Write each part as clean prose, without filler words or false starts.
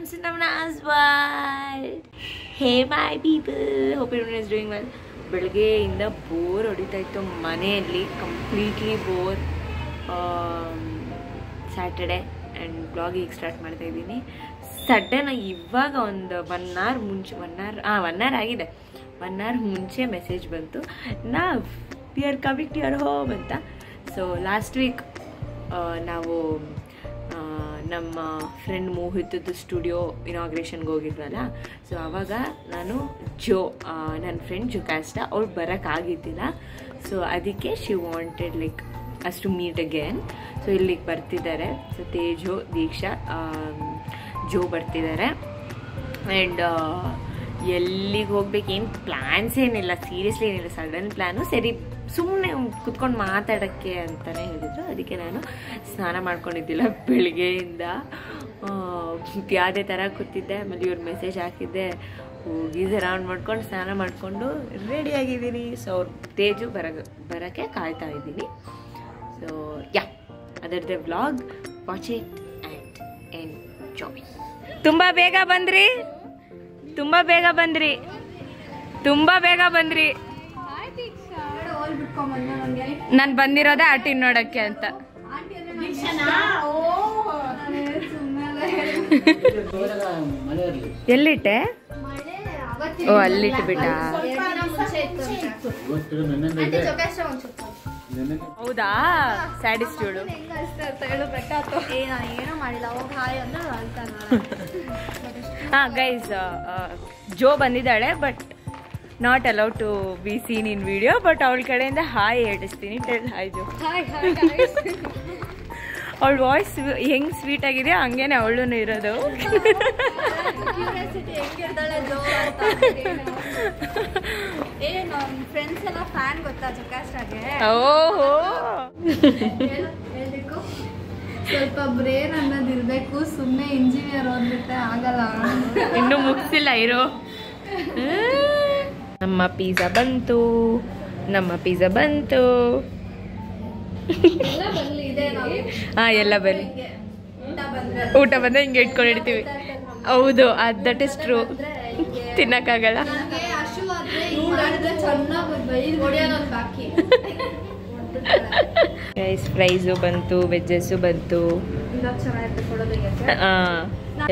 welcomes to Navna's world. Hey my people, hope everyone is doing well. ಬೆಳಗ್ಗೆಯಿಂದ bore ಹೊಡಿತಾ ಇತ್ತು ಮನೆಯಲ್ಲಿ, completely bore. Saturday and blog ಈಗ start ಮಾಡ್ತಾ ಇದ್ದೀನಿ. ಸಡನ್ ಇವಾಗ ಒಂದು 1 hour ಮುಂಚೆ 1 hour ಆಗಿದೆ. 1 hour ಮುಂಚೆ ಮೆಸೇಜ್ ಬಂತು, ನಾವು we are coming to your home ಅಂತ. ಸೊ ಲಾಸ್ಟ್ ವೀಕ್ ನಾವು ನಮ್ಮ ಫ್ರೆಂಡ್ ಮೋಹಿತದ್ದು ಸ್ಟುಡಿಯೋ ಇನಾಗ್ರೇಷನ್ಗೆ ಹೋಗಿದ್ವಲ್ಲ. ಸೊ ಆವಾಗ ನಾನು ನನ್ನ ಫ್ರೆಂಡ್ ಜೊಕಾಸ್ಟಾ ಅವ್ಳು ಬರೋಕ್ಕಾಗಿದ್ದಿಲ್ಲ. ಸೊ ಅದಕ್ಕೆ she wanted like us to meet again. So ಇಲ್ಲಿಗೆ ಬರ್ತಿದ್ದಾರೆ. ಸೊ ತೇಜು, ದೀಕ್ಷಾ, ಜೋ ಬರ್ತಿದ್ದಾರೆ. ಆ್ಯಂಡ್ ಎಲ್ಲಿಗೆ ಹೋಗ್ಬೇಕು, ಏನು ಪ್ಲ್ಯಾನ್ಸ್ ಏನಿಲ್ಲ, ಸೀರಿಯಸ್ಲಿ ಏನಿಲ್ಲ, ಸಡನ್ ಪ್ಲ್ಯಾನು. ಸರಿ ಸುಮ್ಮನೆ ಕುತ್ಕೊಂಡು ಮಾತಾಡೋಕ್ಕೆ ಅಂತಲೇ ಹೇಳಿದ್ರು. ಅದಕ್ಕೆ ನಾನು ಸ್ನಾನ ಮಾಡ್ಕೊಂಡಿದ್ದಿಲ್ಲ ಬೆಳಿಗ್ಗೆಯಿಂದ, ಯಾವುದೇ ಥರ ಕೂತಿದ್ದೆ. ಆಮೇಲೆ ಇವ್ರು ಮೆಸೇಜ್ ಹಾಕಿದ್ದೆ, ಗೀಸರ್ ಆನ್ ಮಾಡ್ಕೊಂಡು ಸ್ನಾನ ಮಾಡಿಕೊಂಡು ರೆಡಿಯಾಗಿದ್ದೀನಿ. ಸೊ ಅವ್ರು ತೇಜು ಬರೋಕ್ಕೆ ಕಾಯ್ತಾ ಇದ್ದೀನಿ. ಸೊ ಅದರದ್ದೇ vlog, watch it and enjoy. ತುಂಬ ಬೇಗ ಬಂದ್ರಿ, ತುಂಬ ಬೇಗ ಬಂದ್ರಿ, ತುಂಬ ಬೇಗ ಬಂದ್ರಿ. ನಾನು ಬಂದಿರೋದೇ ಆಟಿನ್ ನೋಡಕ್ಕೆ ಅಂತ. ಎಲ್ಲಿಟ್ಟೆ? ಓ, ಅಲ್ಲಿಟ್ಬಿಟ್ಟ. ಹೌದಾ? ಸ್ಯಾಡಿಸ್ಟ್ ಇವಳು. ಹಾಂ ಗೈಸ್, ಜೋ ಬಂದಿದ್ದಾಳೆ, but not allowed to be seen in video. But ಅವಳ ಕಡೆಯಿಂದ ಹಾಯ್ ಹೇಳಿಸ್ತೀನಿ. Tell hi Jo. ಅವಳ ವಾಯ್ಸ್ ಹೆಂಗ್ ಸ್ವೀಟ್ ಆಗಿದೆಯೋ ಹಂಗೇನೆ ಅವಳು ಇರೋದು. ಓಹೋ, ಸ್ವಲ್ಪ ಬ್ರೇನ್ ಅನ್ನೋದಿರ್ಬೇಕು, ಸುಮ್ಮನೆ ಇಂಜಿನಿಯರ್ ಓದ್ಬಿಟ್ರೆ ಆಗಲ್ಲ. ಇನ್ನೂ ಮುಗಿಸಿಲ್ಲ ಇರೋ. ನಮ್ಮ ಪಿಜ್ಜಾ ಬಂತು, ನಮ್ಮ ಪಿಜ್ಜಾ ಬಂತು. ಹಾಂ, ಎಲ್ಲ ಬರಲಿ. ಊಟ ಬಂದರೆ ಹಿಂಗೆ ಇಟ್ಕೊಂಡಿರ್ತೀವಿ. ಹೌದು, ದಟ್ ಇಸ್ ಟ್ರೂ. ತಿನ್ನಕ್ಕಾಗಲ್ಲ. ರೈಸ್ ಫ್ರೈಸು ಬಂತು, ವೆಜ್ಜಸ್ಸು ಬಂತು,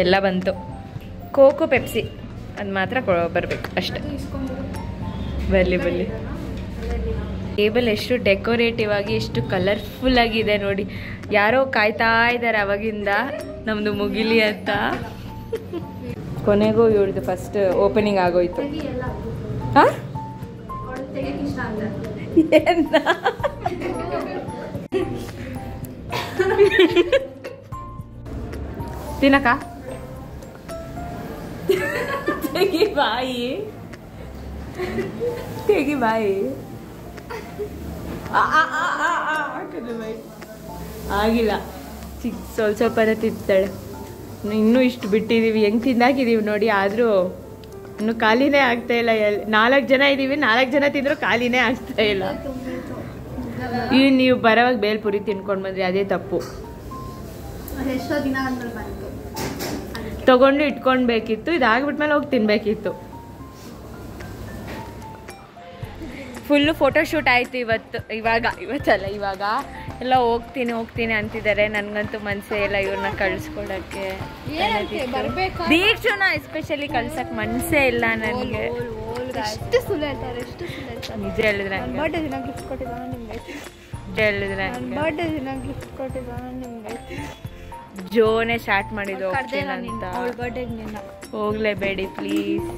ಎಲ್ಲ ಬಂತು. ಕೋಕೋ ಪೆಪ್ಸಿ ಅದು ಮಾತ್ರ ಬರಬೇಕು ಅಷ್ಟೆ. ಬರಲಿ. ಟೇಬಲ್ ಎಷ್ಟು ಡೆಕೋರೇಟಿವ್ ಆಗಿ, ಎಷ್ಟು ಕಲರ್ಫುಲ್ ಆಗಿದೆ ನೋಡಿ. ಯಾರೋ ಕಾಯ್ತಾ ಇದ್ದಾರೆ ಅವಾಗಿಂದ ನಮ್ಮದು ಮುಗಿಲಿ ಅಂತ. ಕೊನೆಗೂ ಇವ್ರದ್ದು ಫಸ್ಟ್ ಓಪನಿಂಗ್ ಆಗೋಯ್ತು. ಹಾಂ, ತಿನ್ನಕ ತೆಗಿ ಬಾಯಿ, ತೆಗಿ ಬಾಯಿ. ಆಗಿಲ್ಲ, ಸ್ವಲ್ಪ ತಿಂತಾಳೆ. ಇನ್ನೂ ಇಷ್ಟು ಬಿಟ್ಟಿದ್ದೀವಿ, ಹೆಂಗೆ ತಿಂದಾಕಿದ್ದೀವಿ ನೋಡಿ. ಆದರೂ ಇನ್ನು ಖಾಲಿನೇ ಆಗ್ತಾ ಇಲ್ಲ. 4 ಜನ ಇದ್ದೀವಿ, 4 ಜನ ತಿಂದರೂ ಖಾಲಿನೇ ಆಗ್ತಾ ಇಲ್ಲ. ಈಗ ನೀವು ಬರೋವಾಗ ಬೇಲ್ಪುರಿ ತಿನ್ಕೊಂಡು ಬಂದ್ರಿ, ಅದೇ ತಪ್ಪು. ತಗೊಂಡು ಇಟ್ಕೊಳ್ಬೇಕಿತ್ತು, ಇದಾಗ್ಬಿಟ್ಮೇಲೆ ಹೋಗಿ ತಿನ್ಬೇಕಿತ್ತು. ಫುಲ್ಲು ಫೋಟೋಶೂಟ್ ಆಯಿತು ಇವತ್ತಲ್ಲ ಇವಾಗ ಎಲ್ಲ ಹೋಗ್ತೀನಿ ಅಂತಿದ್ದಾರೆ. ನನಗಂತೂ ಮನಸ್ಸೇ ಇಲ್ಲ ಇವ್ರನ್ನ ಕಳಿಸ್ಕೊಡಕ್ಕೆ. ದೀಕ್ಷುನ ಎಸ್ಪೆಷಲಿ ಕಳ್ಸಕ್ಕೆ ಮನಸ್ಸೇ ಇಲ್ಲ ನನಗೆ. ನಿಜ ಹೇಳಿದ್ರೆ ಜೋನೇ ಸ್ಟಾರ್ಟ್ ಮಾಡಿದ್ದು ಅಂತ. ಹೋಗ್ಲೇಬೇಡಿ ಪ್ಲೀಸ್,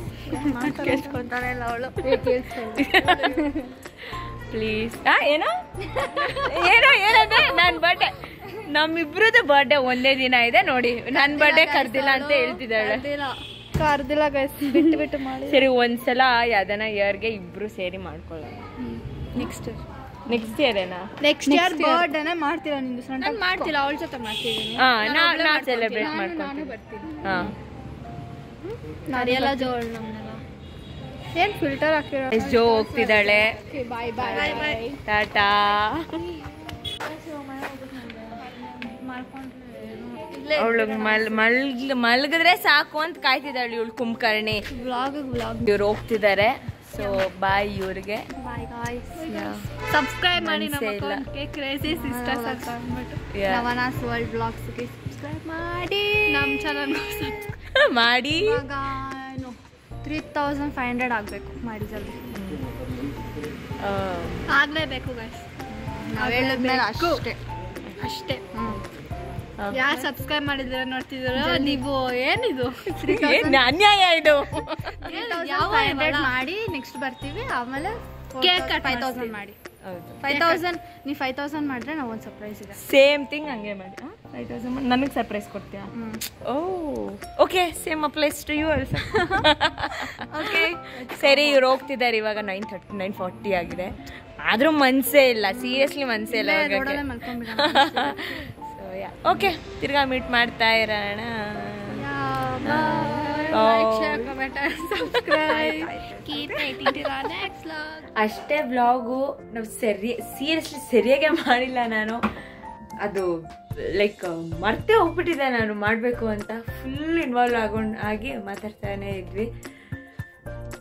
ಪ್ಲೀಸ್. ಏನೋ ಏನಂದ್ರೆ ನನ್ನ ಬರ್ಡೇ, ನಮ್ಮಿಬ್ರದ್ದು ಬರ್ಡೇ ಒಂದೇ ದಿನ ಇದೆ ನೋಡಿ. ನನ್ನ ಬರ್ಡೇ ಕರ್ದಿಲ್ಲ ಅಂತ ಹೇಳ್ತಿದ್ದಾಳೆ. ಬಿಟ್ಟು ಮಾಡಿ. ಸರಿ, ಒಂದ್ಸಲ ಯಾವ್ದನ ಇಯರ್ಗೆ ಇಬ್ರು ಸೇರಿ ಮಾಡ್ಕೊಳ್ಳೋಣ. ನೆಕ್ಸ್ಟ್ ಇಯರ್ ಏನಾ? ನೆಕ್ಸ್ಟ್ ಇಯರ್ ಬರ್ಡೇನ ಮಾಡ್ತೀರಾ? ನಿಮ್ದು ಮಾಡ್ತಿಲ್ಲ, ಅವಳ ಜೊತೆ ಮಾಡ್ತಿದ್ದೀನಿ. ನಾವು ಸೆಲೆಬ್ರೇಟ್ ಮಾಡ್ಕೊಂಡು ಹಾಂ. ನಾನೆಲ್ಲ ಜೋಳ ನಮ್ಮನೆಲ್ಲ ಏನು ಫಿಲ್ಟರ್ ಹಾಕಿರೋ. ಜೋ ಹೋಗ್ತಿದ್ದಾಳೆ. ಬಾಯ್ ಬಾಯ್ ಬಾಯ್, ಟಾಟಾ. ಅವಳು ಮಲ್ಗಿದ್ರೆ ಸಾಕು ಅಂತ ಕಾಯ್ತಿದ್ದಾಳೆ ಇವಳು ಕುಂಭಕರ್ಣಿ. ಇವ್ರು ಹೋಗ್ತಿದ್ದಾರೆ. ಸೊ ಬಾಯ್ ಇವ್ರಿಗೆ. ಸಬ್ಸ್ಕ್ರೈಬ್ ಮಾಡಿ ನಮ್ಮ ಅಕೌಂಟ್ಗೆ ಕ್ರೇಜಿ ಸಿಸ್ಟರ್ಸ್ ಅಂತ ಅಂದ್ಬಿಟ್ಟು ನವನಾಸ್ ವರ್ಲ್ಡ್ ಬ್ಲಾಗ್ಸ್ಗೆ ಸಬ್ಸ್ಕ್ರೈಬ್ ಮಾಡಿ. ನಮ್ಮ ಚಾನಲ್ಗೆ ಸಬ್ಸ್ಕ್ರೈಬ್ ಮಾಡಿ. ಇವಾಗ 3500 ಆಗಬೇಕು. ಮಾಡಿ ಜಲ್ದಿ ಆಗಲೇಬೇಕು ಗೈಸ್. ನಾವು ಹೇಳಿದ್ಮೇಲೆ ಅಷ್ಟೇ. ಯಾರು ಸಬ್ಸ್ಕ್ರೈಬ್ ಮಾಡಿದ್ರೆ ನೋಡ್ತಿದ್ದೀರೋ ನೀವು ಏನಿದು ಅನ್ಯಾಯ ಇದು. 3500 ಮಾಡಿ ನೆಕ್ಸ್ಟ್ ಬರ್ತೀವಿ. ಆಮೇಲೆ ಕೇಕ್ 5000 ಮಾಡಿ. 5000 ನೀವು 5000 ಮಾಡಿದ್ರೆ ನಾವು ಒಂದು ಸರ್ಪ್ರೈಸ್ ಇದೆ. ಸೇಮ್ ಥಿಂಗ್ ಹಂಗೆ ಮಾಡಿ. 5000 ನನಗೆ ಸರ್ಪ್ರೈಸ್ ಕೊಡ್ತೀಯಾ? Okay same applies to you also. Okay ಸರಿ ಇವ್ರು ಹೋಗ್ತಿದ್ದಾರೆ. ಇವಾಗ 9:40 ಆಗಿದೆ. ಆದ್ರೂ ಮನ್ಸೇ ಇಲ್ಲ, ಸೀರಿಯಸ್ಲಿ ಮನ್ಸೇ ಇಲ್ಲ. ಓಕೆ ತಿರ್ಗಾ ಮೀಟ್ ಮಾಡ್ತಾ ಇರೋಣ. ಅಷ್ಟೇ ವ್ಲಾಗು ನಾವು ಸೀರಿಯಸ್ಲಿ ಸರಿಯಾಗೆ ಮಾಡಿಲ್ಲ ನಾನು. ಅದು ಲೈಕ್ ಮರ್ತೇ ಹೋಗ್ಬಿಟ್ಟಿದ್ದೆ ನಾನು ಮಾಡಬೇಕು ಅಂತ. ಫುಲ್ ಇನ್ವಾಲ್ವ್ ಆಗಿ ಮಾತಾಡ್ತಾನೆ ಇದ್ವಿ.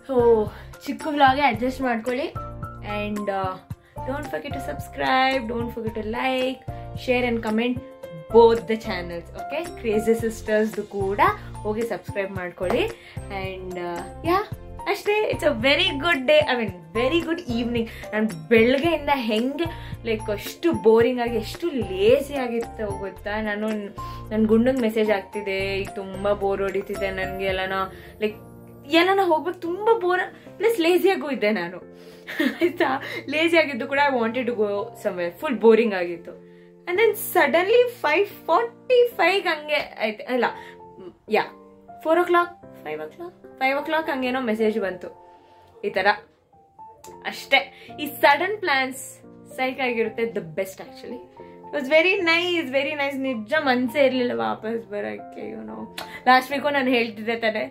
ಸೊ ಚಿಕ್ಕ ವ್ಲಾಗೆ ಅಡ್ಜಸ್ಟ್ ಮಾಡ್ಕೊಳ್ಳಿ. And don't forget to subscribe, don't forget to like, share and comment both the channels. Okay crazy ಸಿಸ್ಟರ್ಸ್ದು ಕೂಡ ಹೋಗಿ ಸಬ್ಸ್ಕ್ರೈಬ್ ಮಾಡ್ಕೊಳ್ಳಿ. ಆ್ಯಂಡ್ ಅಷ್ಟೇ. It's a very good day, I mean very good evening. ನಾನು ಬೆಳಗ್ಗೆಯಿಂದ ಹೆಂಗೆ ಲೈಕ್ ಅಷ್ಟು ಬೋರಿಂಗ್ ಆಗಿ ಎಷ್ಟು ಲೇಸಿ ಆಗಿತ್ತು ಗೊತ್ತಾ. ನಾನು ನನ್ನ ಗುಂಡಂಗೆ ಮೆಸೇಜ್ ಆಗ್ತಿದೆ, ಈಗ ತುಂಬ ಬೋರ್ ಹೊಡಿತಿದೆ ನನಗೆ, ಎಲ್ಲನ ಹೋಗ್ಬೇಕು, ತುಂಬ ಬೋರ್ ಪ್ಲಸ್ ಲೇಸಿಯಾಗೂ ಇದ್ದೆ ನಾನು. ಆಯ್ತಾ, ಲೇಸಿ ಆಗಿದ್ದು ಕೂಡ I wanted to go somewhere. Full boring ಆಗಿತ್ತು. ಆ್ಯಂಡ್ ದೆನ್ ಸಡನ್ಲಿ 5:45 ಹಂಗೆ ಆಯ್ತು. ಅಲ್ಲ 4 o'clock 5 o'clock ಹಂಗೇನೋ ಮೆಸೇಜ್ ಬಂತು ಈ ಥರ. ಅಷ್ಟೇ. ಈ ಸಡನ್ ಪ್ಲಾನ್ಸ್ ಸೈಕ್ ಆಗಿರುತ್ತೆ. The best actually. It was very nice. ನಿಜ ಮನಸ್ಸೇ ಇರಲಿಲ್ಲ ವಾಪಸ್ ಬರೋಕ್ಕೆ. ಇವನು ಲಾಸ್ಟ್ ವೀಕು ನಾನು ಹೇಳ್ತಿದ್ದೆ ತಾನೆ,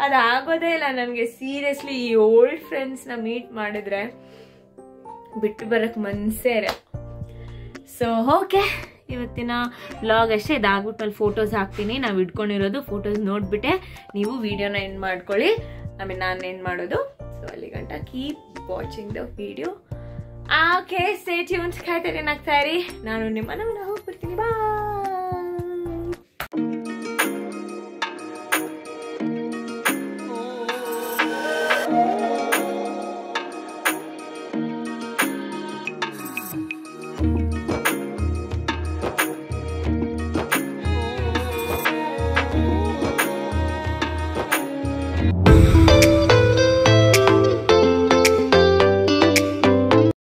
ಅದು ಆಗೋದೇ ಇಲ್ಲ ನನಗೆ. ಸೀರಿಯಸ್ಲಿ ಈ ಓಲ್ಡ್ ಫ್ರೆಂಡ್ಸ್ನ ಮೀಟ್ ಮಾಡಿದ್ರೆ ಬಿಟ್ಟು ಬರೋಕ್ಕೆ ಮನಸ್ಸೇ ಇರ. ಸೊ ಓಕೆ ಇವತ್ತಿನ ವ್ಲಾಗ್ ಅಷ್ಟೇ. ಇದಾಗ್ಬಿಟ್ಟು ಫೋಟೋಸ್ ಹಾಕ್ತೀನಿ. ನಾವು ಇಟ್ಕೊಂಡಿರೋದು ಫೋಟೋಸ್ ನೋಡ್ಬಿಟ್ಟೆ ನೀವು ವಿಡಿಯೋನ ಎಂಡ್ ಮಾಡ್ಕೊಳ್ಳಿ. ನಾನು ಎಂಡ್ ಮಾಡೋದು. ಸೊ ಅಲ್ಲಿ ಗಂಟ keep watching the video. Okay stay tunes. ಕಾಯ್ತಾ ಇರಿ. ನಾನು ನಿಮ್ಮ ಹೋಗ್ಬಿಡ್ತೀನಿ. ಬಾಯ್.